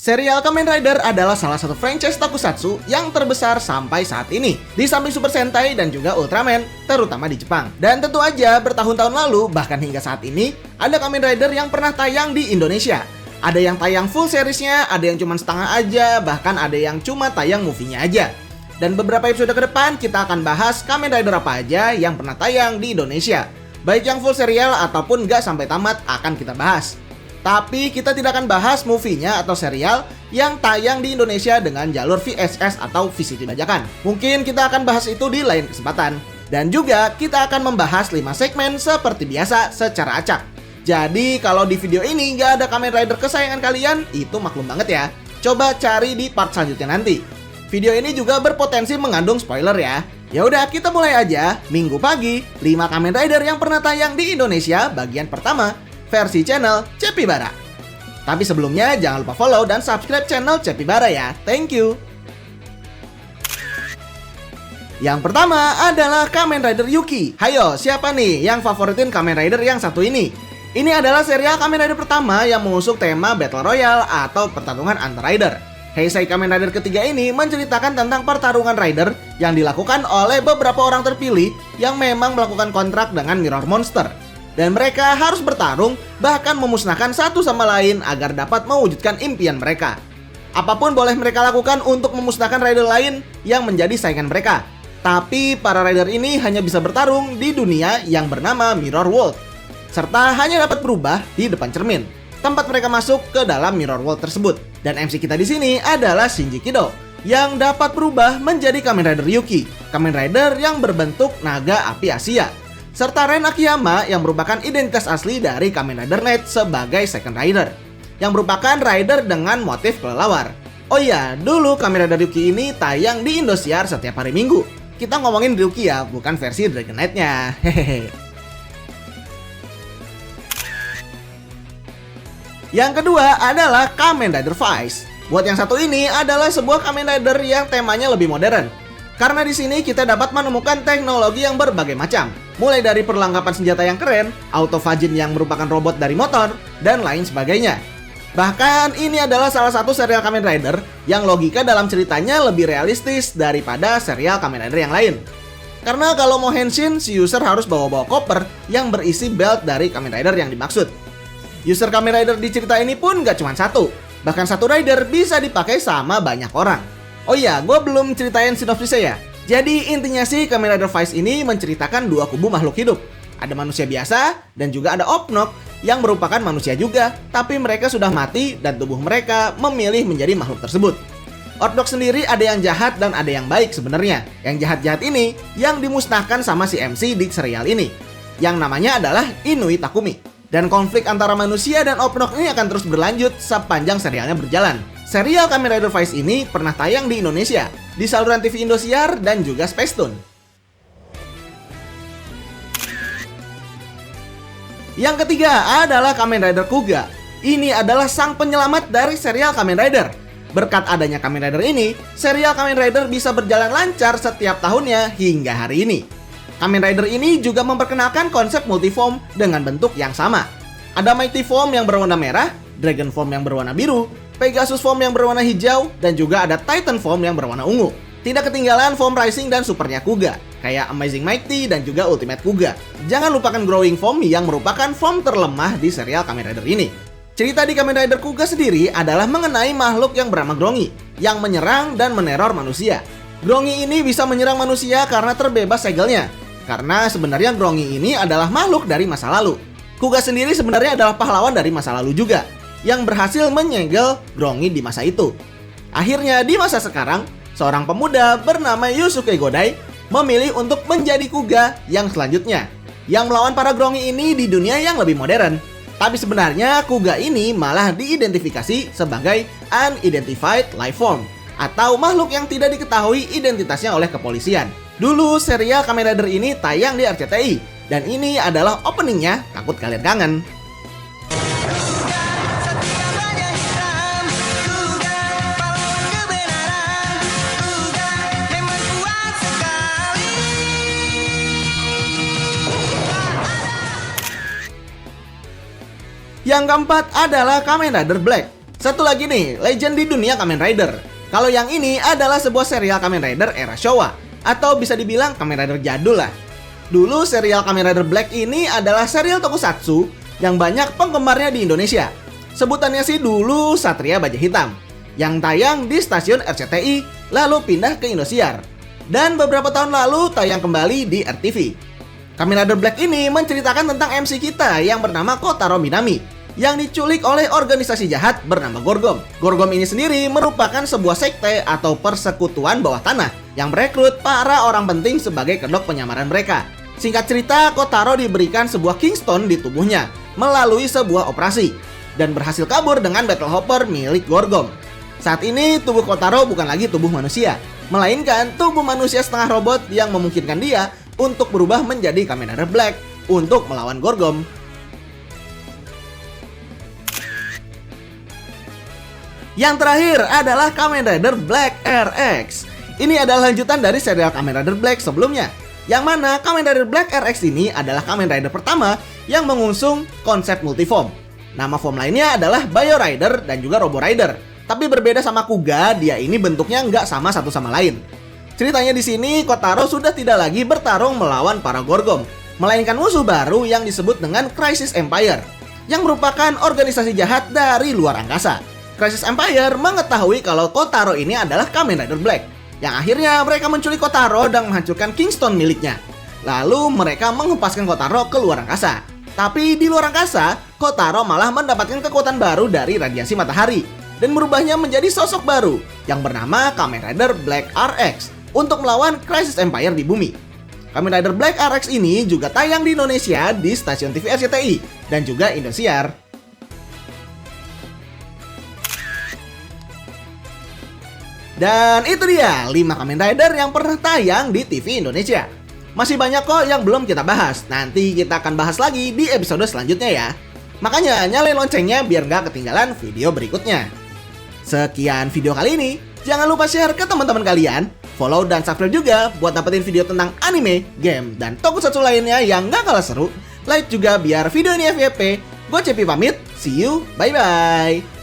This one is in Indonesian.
Serial Kamen Rider adalah salah satu franchise tokusatsu yang terbesar sampai saat ini, di samping Super Sentai dan juga Ultraman, terutama di Jepang. Dan tentu aja bertahun-tahun lalu, bahkan hingga saat ini, ada Kamen Rider yang pernah tayang di Indonesia. Ada yang tayang full seriesnya, ada yang cuma setengah aja, bahkan ada yang cuma tayang movie-nya aja. Dan beberapa episode ke depan kita akan bahas Kamen Rider apa aja yang pernah tayang di Indonesia. Baik yang full serial ataupun nggak sampai tamat akan kita bahas. Tapi kita tidak akan bahas movie-nya atau serial yang tayang di Indonesia dengan jalur VSS atau VCD bajakan. Mungkin kita akan bahas itu di lain kesempatan. Dan juga kita akan membahas 5 segmen seperti biasa secara acak. Jadi kalau di video ini nggak ada Kamen Rider kesayangan kalian, itu maklum banget ya. Coba cari di part selanjutnya nanti. Video ini juga berpotensi mengandung spoiler ya. Ya udah kita mulai aja. Minggu pagi, 5 Kamen Rider yang pernah tayang di Indonesia bagian pertama. Versi channel Cepibara. Tapi sebelumnya jangan lupa follow dan subscribe channel Cepibara ya. Thank you. Yang pertama adalah Kamen Rider Yuki. Hayo, siapa nih yang favoritin Kamen Rider yang satu ini? Ini adalah serial Kamen Rider pertama yang mengusung tema Battle Royale atau pertarungan antar rider. Heisei Kamen Rider ketiga ini menceritakan tentang pertarungan rider yang dilakukan oleh beberapa orang terpilih yang memang melakukan kontrak dengan Mirror Monster. Dan mereka harus bertarung, bahkan memusnahkan satu sama lain agar dapat mewujudkan impian mereka. Apapun boleh mereka lakukan untuk memusnahkan rider lain yang menjadi saingan mereka. Tapi para rider ini hanya bisa bertarung di dunia yang bernama Mirror World. Serta hanya dapat berubah di depan cermin, tempat mereka masuk ke dalam Mirror World tersebut. Dan MC kita di sini adalah Shinji Kido, yang dapat berubah menjadi Kamen Rider Yuki, Kamen Rider yang berbentuk naga api Asia. Serta Ren Akiyama yang merupakan identitas asli dari Kamen Rider Net sebagai Second Rider, yang merupakan rider dengan motif kelelawar. Oh iya, dulu Kamen Rider Yuki ini tayang di Indosiar setiap hari Minggu. Kita ngomongin Yuki ya, bukan versi Dragon Knight-nya. Hehehe. Yang kedua adalah Kamen Rider Vice. Buat yang satu ini adalah sebuah Kamen Rider yang temanya lebih modern. Karena di sini kita dapat menemukan teknologi yang berbagai macam. Mulai dari perlengkapan senjata yang keren, autofagin yang merupakan robot dari motor, dan lain sebagainya. Bahkan ini adalah salah satu serial Kamen Rider yang logika dalam ceritanya lebih realistis daripada serial Kamen Rider yang lain. Karena kalau mau henshin, si user harus bawa-bawa koper yang berisi belt dari Kamen Rider yang dimaksud. User Kamen Rider di cerita ini pun gak cuma satu. Bahkan satu rider bisa dipakai sama banyak orang. Oh iya, gue belum ceritain sinopsisnya ya. Jadi intinya sih Kamen Rider Vice ini menceritakan dua kubu makhluk hidup. Ada manusia biasa dan juga ada Opnok yang merupakan manusia juga, tapi mereka sudah mati dan tubuh mereka memilih menjadi makhluk tersebut. Opnok sendiri ada yang jahat dan ada yang baik sebenarnya. Yang jahat-jahat ini yang dimusnahkan sama si MC di serial ini, yang namanya adalah Inui Takumi. Dan konflik antara manusia dan Opnok ini akan terus berlanjut sepanjang serialnya berjalan. Serial Kamen Rider Vice ini pernah tayang di Indonesia, di saluran TV Indosiar dan juga Space Tune. Yang ketiga adalah Kamen Rider Kuga. Ini adalah sang penyelamat dari serial Kamen Rider. Berkat adanya Kamen Rider ini, serial Kamen Rider bisa berjalan lancar setiap tahunnya hingga hari ini. Kamen Rider ini juga memperkenalkan konsep multiform dengan bentuk yang sama. Ada Mighty Form yang berwarna merah, Dragon Form yang berwarna biru, Pegasus Form yang berwarna hijau, dan juga ada Titan Form yang berwarna ungu. Tidak ketinggalan Form Rising dan Supernya Kuga, kayak Amazing Mighty dan juga Ultimate Kuga. Jangan lupakan Growing Form yang merupakan form terlemah di serial Kamen Rider ini. Cerita di Kamen Rider Kuga sendiri adalah mengenai makhluk yang bernama Grongi, yang menyerang dan meneror manusia. Grongi ini bisa menyerang manusia karena terbebas segelnya. Karena sebenarnya Grongi ini adalah makhluk dari masa lalu. Kuga sendiri sebenarnya adalah pahlawan dari masa lalu juga, yang berhasil menyegel Grongi di masa itu. Akhirnya di masa sekarang, seorang pemuda bernama Yusuke Godai memilih untuk menjadi Kuga yang selanjutnya, yang melawan para Grongi ini di dunia yang lebih modern. Tapi sebenarnya Kuga ini malah diidentifikasi sebagai Unidentified Life Form, atau makhluk yang tidak diketahui identitasnya oleh kepolisian. Dulu serial Kamen Rider ini tayang di RCTI, dan ini adalah openingnya, takut kalian kangen. Yang keempat adalah Kamen Rider Black. Satu lagi nih, legend di dunia Kamen Rider. Kalau yang ini adalah sebuah serial Kamen Rider era Showa, atau bisa dibilang Kamen Rider jadul lah. Dulu serial Kamen Rider Black ini adalah serial tokusatsu yang banyak penggemarnya di Indonesia. Sebutannya sih dulu Satria Baja Hitam, yang tayang di stasiun RCTI, lalu pindah ke Indosiar. Dan beberapa tahun lalu tayang kembali di RTV. Kamen Rider Black ini menceritakan tentang MC kita yang bernama Kotaro Minami, yang diculik oleh organisasi jahat bernama Gorgom. Gorgom ini sendiri merupakan sebuah sekte atau persekutuan bawah tanah yang merekrut para orang penting sebagai kedok penyamaran mereka. Singkat cerita, Kotaro diberikan sebuah Kingston di tubuhnya melalui sebuah operasi dan berhasil kabur dengan Battle Hopper milik Gorgom. Saat ini tubuh Kotaro bukan lagi tubuh manusia, melainkan tubuh manusia setengah robot yang memungkinkan dia untuk berubah menjadi Kamen Rider Black untuk melawan Gorgom. Yang terakhir adalah Kamen Rider Black RX. Ini adalah lanjutan dari serial Kamen Rider Black sebelumnya, yang mana Kamen Rider Black RX ini adalah Kamen Rider pertama yang mengusung konsep multiform. Nama form lainnya adalah Bio Rider dan juga Robo Rider. Tapi berbeda sama Kuga, dia ini bentuknya nggak sama satu sama lain. Ceritanya di sini Kotaro sudah tidak lagi bertarung melawan para Gorgom, melainkan musuh baru yang disebut dengan Crisis Empire, yang merupakan organisasi jahat dari luar angkasa. Crisis Empire mengetahui kalau Kotaro ini adalah Kamen Rider Black, yang akhirnya mereka menculik Kotaro dan menghancurkan Kingston miliknya. Lalu mereka menghempaskan Kotaro ke luar angkasa. Tapi di luar angkasa, Kotaro malah mendapatkan kekuatan baru dari radiasi matahari dan merubahnya menjadi sosok baru yang bernama Kamen Rider Black RX untuk melawan Crisis Empire di bumi. Kamen Rider Black RX ini juga tayang di Indonesia di stasiun TV RCTI dan juga Indosiar. Dan itu dia 5 Kamen Rider yang pernah tayang di TV Indonesia. Masih banyak kok yang belum kita bahas. Nanti kita akan bahas lagi di episode selanjutnya ya. Makanya nyalain loncengnya biar gak ketinggalan video berikutnya. Sekian video kali ini. Jangan lupa share ke teman-teman kalian. Follow dan subscribe juga buat dapetin video tentang anime, game, dan tokusatsu lainnya yang gak kalah seru. Like juga biar video ini FYP. Gue Cepi pamit. See you. Bye-bye.